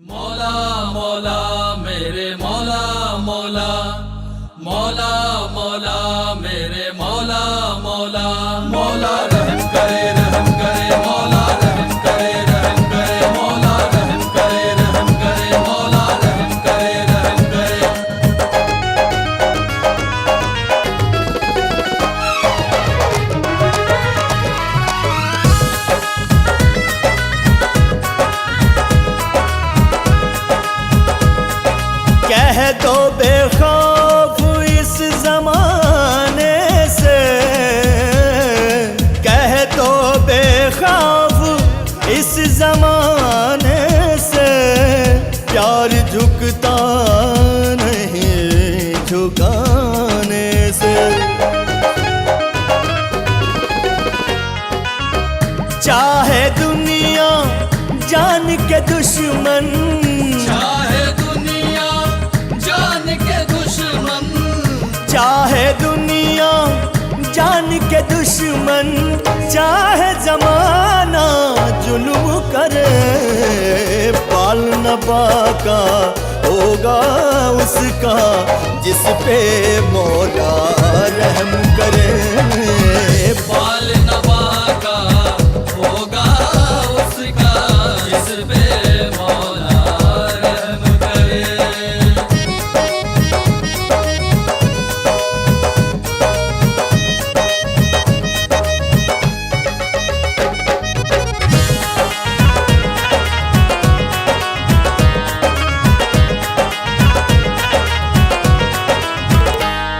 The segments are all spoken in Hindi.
मौला मौला मेरे मौला मौला मौला मौला मेरे मौला मौला मौला रहम करे मौला रहम करे मौला रहम करे मौला रहम करे कह दो बेखौफ इस जमाने से, कह दो बेखौफ इस जमाने से, प्यार झुकता नहीं झुकाने से। चाहे दुनिया जान के दुश्मन, चाहे दुनिया जान के दुश्मन, चाहे दुनिया जान के दुश्मन, चाहे जमाना जुल्म करे, पाल न बाका होगा उसका जिस पे मौला रहम करे। पाल नवा का होगा उसका जिस पे मौला रहम करे।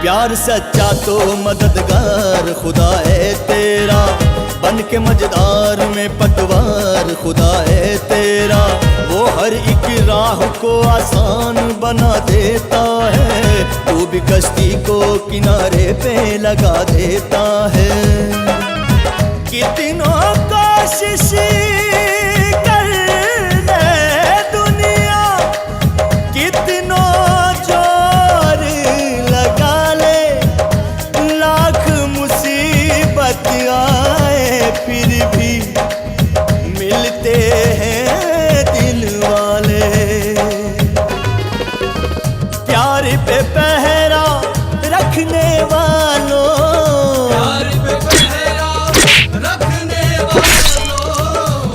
प्यार सच्चा तो मददगार खुदा है तेरा, बन के मजेदार में पतवार खुदा है तेरा। वो हर एक राह को आसान बना देता है, तू भी कश्ती को किनारे पे लगा देता है। कितनों कोशिश कर ले दुनिया, कितनों जोर लगा ले, लाख मुसीबत आए फिर भी मिलते हैं दिल वाले। प्यार पे पहरा रखने वालों, प्यार पे पहरा रखने वालों,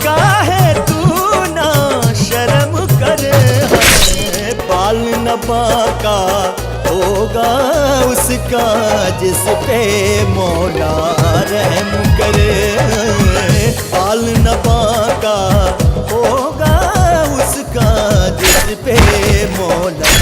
काहे तू ना शर्म करे। पाल न बाका होगा उसका जिस पे मौला रहम करे। पाल न बाका होगा उसका जिस पे मौला